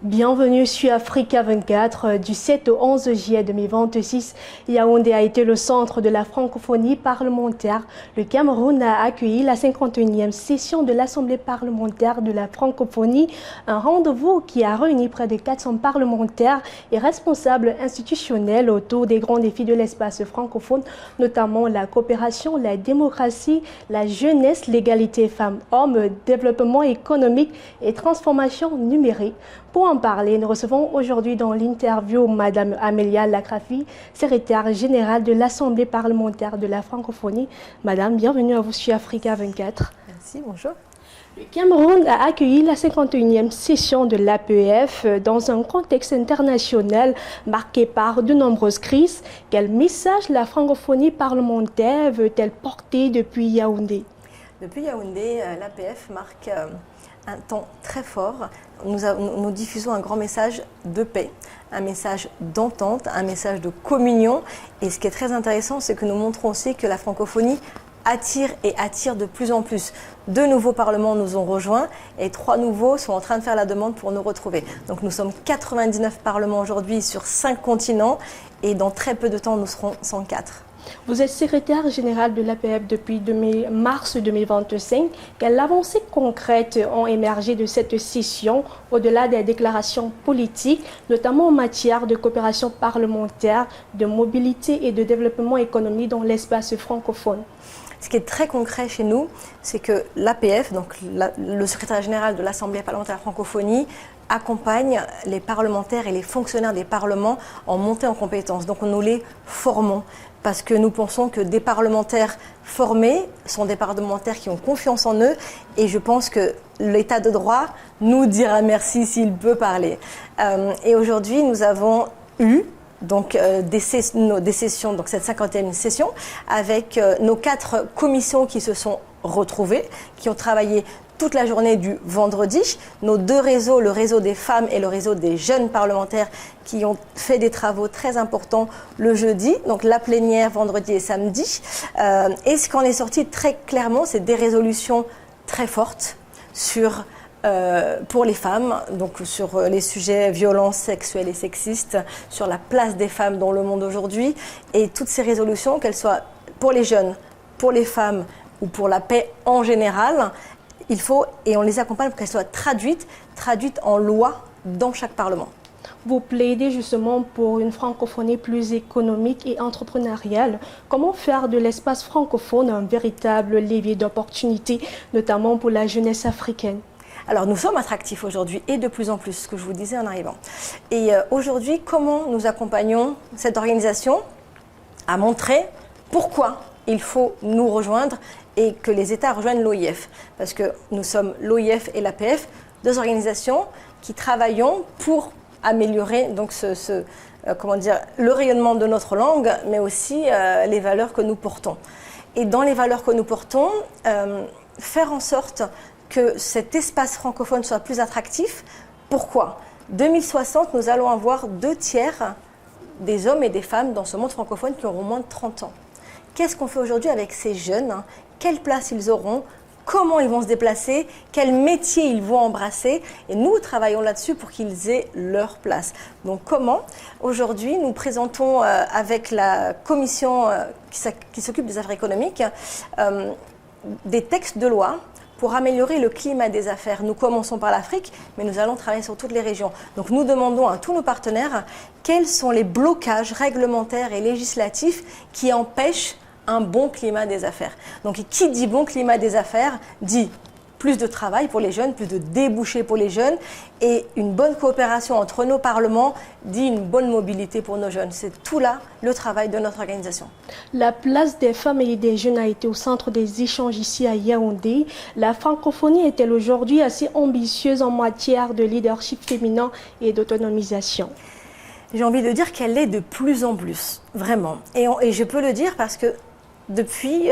Bienvenue sur Africa 24. Du 7 au 11 juillet 2026, Yaoundé a été le centre de la francophonie parlementaire. Le Cameroun a accueilli la 51e session de l'Assemblée parlementaire de la francophonie, un rendez-vous qui a réuni près de 400 parlementaires et responsables institutionnels autour des grands défis de l'espace francophone, notamment la coopération, la démocratie, la jeunesse, l'égalité femmes-hommes, développement économique et transformation numérique. Pour en parler, nous recevons aujourd'hui dans l'interview Madame Amélia Lacrafi, secrétaire générale de l'Assemblée parlementaire de la francophonie. Madame, bienvenue à vous sur Africa 24. Merci, bonjour. Le Cameroun a accueilli la 51e session de l'APF dans un contexte international marqué par de nombreuses crises. Quel message la francophonie parlementaire veut-elle porter depuis Yaoundé? Depuis Yaoundé, l'APF marque un temps très fort. Nous diffusons un grand message de paix, un message d'entente, un message de communion. Et ce qui est très intéressant, c'est que nous montrons aussi que la francophonie attire de plus en plus. 2 nouveaux parlements nous ont rejoints et 3 nouveaux sont en train de faire la demande pour nous retrouver. Donc nous sommes 99 parlements aujourd'hui sur 5 continents et dans très peu de temps, nous serons 104. Vous êtes secrétaire général de l'APF depuis mars 2025. Quelles avancées concrètes ont émergé de cette session au-delà des déclarations politiques, notamment en matière de coopération parlementaire, de mobilité et de développement économique dans l'espace francophone? Ce qui est très concret chez nous, c'est que l'APF, donc le secrétaire général de l'Assemblée parlementaire francophonie, accompagne les parlementaires et les fonctionnaires des parlements en montée en compétences. Donc nous les formons parce que nous pensons que des parlementaires formés sont des parlementaires qui ont confiance en eux et je pense que l'état de droit nous dira merci s'il peut parler. Et aujourd'hui, nous avons eu des sessions, donc cette 50e session, avec nos 4 commissions qui se sont retrouvées, qui ont travaillé toute la journée du vendredi. Nos 2 réseaux, le réseau des femmes et le réseau des jeunes parlementaires, qui ont fait des travaux très importants le jeudi, donc la plénière vendredi et samedi. Et ce qu'en est sorti très clairement, c'est des résolutions très fortes pour les femmes, donc sur les sujets violences sexuelles et sexistes, sur la place des femmes dans le monde aujourd'hui. Et toutes ces résolutions, qu'elles soient pour les jeunes, pour les femmes ou pour la paix en général, il faut, et on les accompagne pour qu'elles soient traduites en loi dans chaque parlement. Vous plaidez justement pour une francophonie plus économique et entrepreneuriale. Comment faire de l'espace francophone un véritable levier d'opportunité, notamment pour la jeunesse africaine? Alors nous sommes attractifs aujourd'hui et de plus en plus, ce que je vous disais en arrivant. Et aujourd'hui, comment nous accompagnons cette organisation à montrer pourquoi il faut nous rejoindre et que les États rejoignent l'OIF. Parce que nous sommes l'OIF et l'APF, 2 organisations qui travaillons pour améliorer donc le rayonnement de notre langue, mais aussi les valeurs que nous portons. Et dans les valeurs que nous portons, faire en sorte que cet espace francophone soit plus attractif. Pourquoi ? 2060, nous allons avoir 2 tiers des hommes et des femmes dans ce monde francophone qui auront moins de 30 ans. Qu'est-ce qu'on fait aujourd'hui avec ces jeunes ? Quelle place ils auront ? Comment ils vont se déplacer ? Quel métier ils vont embrasser ? Et nous travaillons là-dessus pour qu'ils aient leur place. Donc comment ? Aujourd'hui, nous présentons avec la commission qui s'occupe des affaires économiques des textes de loi pour améliorer le climat des affaires. Nous commençons par l'Afrique, mais nous allons travailler sur toutes les régions. Donc nous demandons à tous nos partenaires quels sont les blocages réglementaires et législatifs qui empêchent un bon climat des affaires. Donc qui dit bon climat des affaires dit plus de travail pour les jeunes, plus de débouchés pour les jeunes et une bonne coopération entre nos parlements dit une bonne mobilité pour nos jeunes. C'est tout là le travail de notre organisation. La place des femmes et des jeunes a été au centre des échanges ici à Yaoundé. La francophonie est-elle aujourd'hui assez ambitieuse en matière de leadership féminin et d'autonomisation? J'ai envie de dire qu'elle l'est de plus en plus, vraiment. Et je peux le dire parce que depuis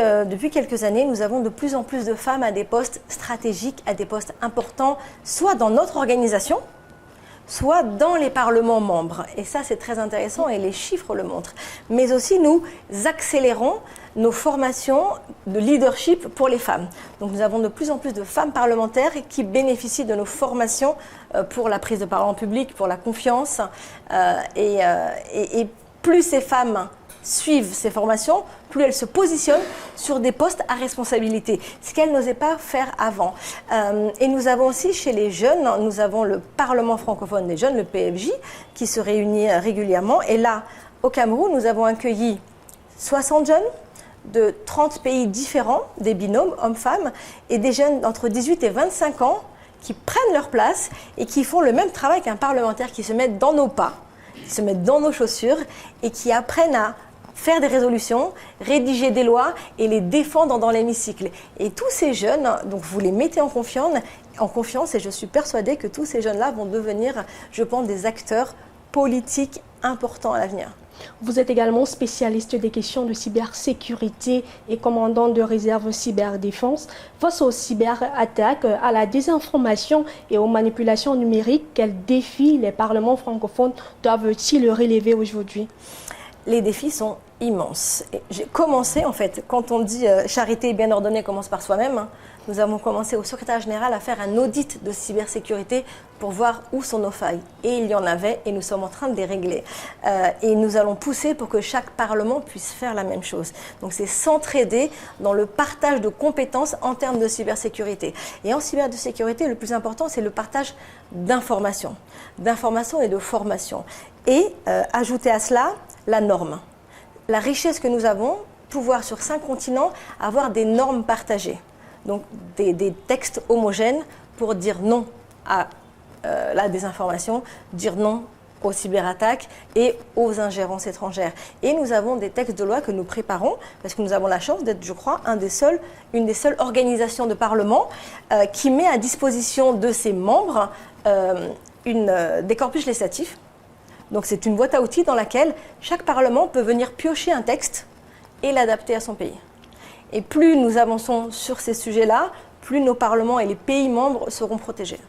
quelques années, nous avons de plus en plus de femmes à des postes stratégiques, à des postes importants, soit dans notre organisation, soit dans les parlements membres. Et ça, c'est très intéressant et les chiffres le montrent. Mais aussi, nous accélérons nos formations de leadership pour les femmes. Donc nous avons de plus en plus de femmes parlementaires qui bénéficient de nos formations pour la prise de parole en public, pour la confiance. Et plus ces femmes suivent ces formations, plus elles se positionnent sur des postes à responsabilité, ce qu'elles n'osaient pas faire avant. Et nous avons aussi chez les jeunes, nous avons le Parlement francophone des jeunes, le PFJ, qui se réunit régulièrement. Et là, au Cameroun, nous avons accueilli 60 jeunes de 30 pays différents, des binômes hommes-femmes, et des jeunes d'entre 18 et 25 ans qui prennent leur place et qui font le même travail qu'un parlementaire, qui se mettent dans nos pas, qui se mettent dans nos chaussures et qui apprennent à faire des résolutions, rédiger des lois et les défendre dans l'hémicycle. Et tous ces jeunes, donc vous les mettez en confiance et je suis persuadée que tous ces jeunes-là vont devenir, je pense, des acteurs politiques importants à l'avenir. Vous êtes également spécialiste des questions de cybersécurité et commandant de réserve cyberdéfense. Face aux cyberattaques, à la désinformation et aux manipulations numériques, quels défis les parlements francophones doivent-ils relever aujourd'hui? Les défis sont immenses. J'ai commencé, en fait, quand on dit charité bien ordonnée commence par soi-même, hein, nous avons commencé au secrétaire général à faire un audit de cybersécurité pour voir où sont nos failles. Et il y en avait et nous sommes en train de les régler. Et nous allons pousser pour que chaque parlement puisse faire la même chose. Donc c'est s'entraider dans le partage de compétences en termes de cybersécurité. Et en cybersécurité, le plus important, c'est le partage d'informations et de formation. Et ajouter à cela la norme. La richesse que nous avons, pouvoir sur 5 continents avoir des normes partagées. Donc des textes homogènes pour dire non à la désinformation, dire non aux cyberattaques et aux ingérences étrangères. Et nous avons des textes de loi que nous préparons, parce que nous avons la chance d'être, je crois, une des seules organisations de parlement qui met à disposition de ses membres des corpus législatifs. Donc c'est une boîte à outils dans laquelle chaque parlement peut venir piocher un texte et l'adapter à son pays. Et plus nous avançons sur ces sujets-là, plus nos parlements et les pays membres seront protégés.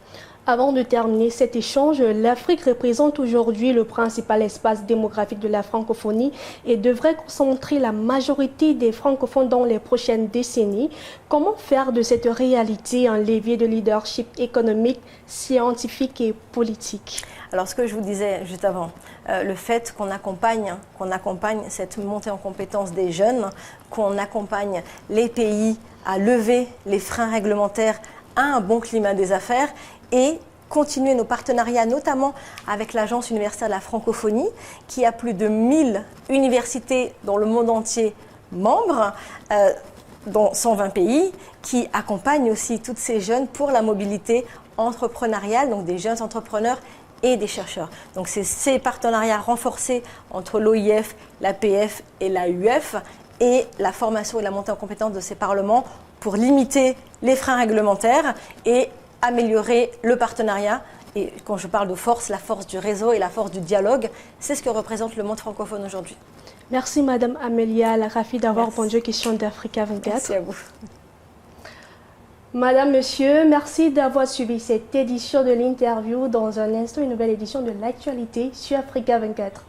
Avant de terminer cet échange, l'Afrique représente aujourd'hui le principal espace démographique de la francophonie et devrait concentrer la majorité des francophones dans les prochaines décennies. Comment faire de cette réalité un levier de leadership économique, scientifique et politique? Alors ce que je vous disais juste avant, le fait qu'on accompagne cette montée en compétences des jeunes, qu'on accompagne les pays à lever les freins réglementaires à un bon climat des affaires et continuer nos partenariats, notamment avec l'Agence universitaire de la francophonie, qui a plus de 1000 universités dans le monde entier membres, dans 120 pays, qui accompagne aussi toutes ces jeunes pour la mobilité entrepreneuriale, donc des jeunes entrepreneurs et des chercheurs. Donc c'est ces partenariats renforcés entre l'OIF, l'APF et l'AUF et la formation et la montée en compétences de ces parlements pour limiter les freins réglementaires et améliorer le partenariat. Et quand je parle de force, la force du réseau et la force du dialogue, c'est ce que représente le monde francophone aujourd'hui. Merci Madame Amélia Al-Rafi d'avoir répondu aux questions d'Africa 24. Merci à vous. Madame, Monsieur, merci d'avoir suivi cette édition de l'interview. Dans un instant, une nouvelle édition de l'actualité sur Africa 24.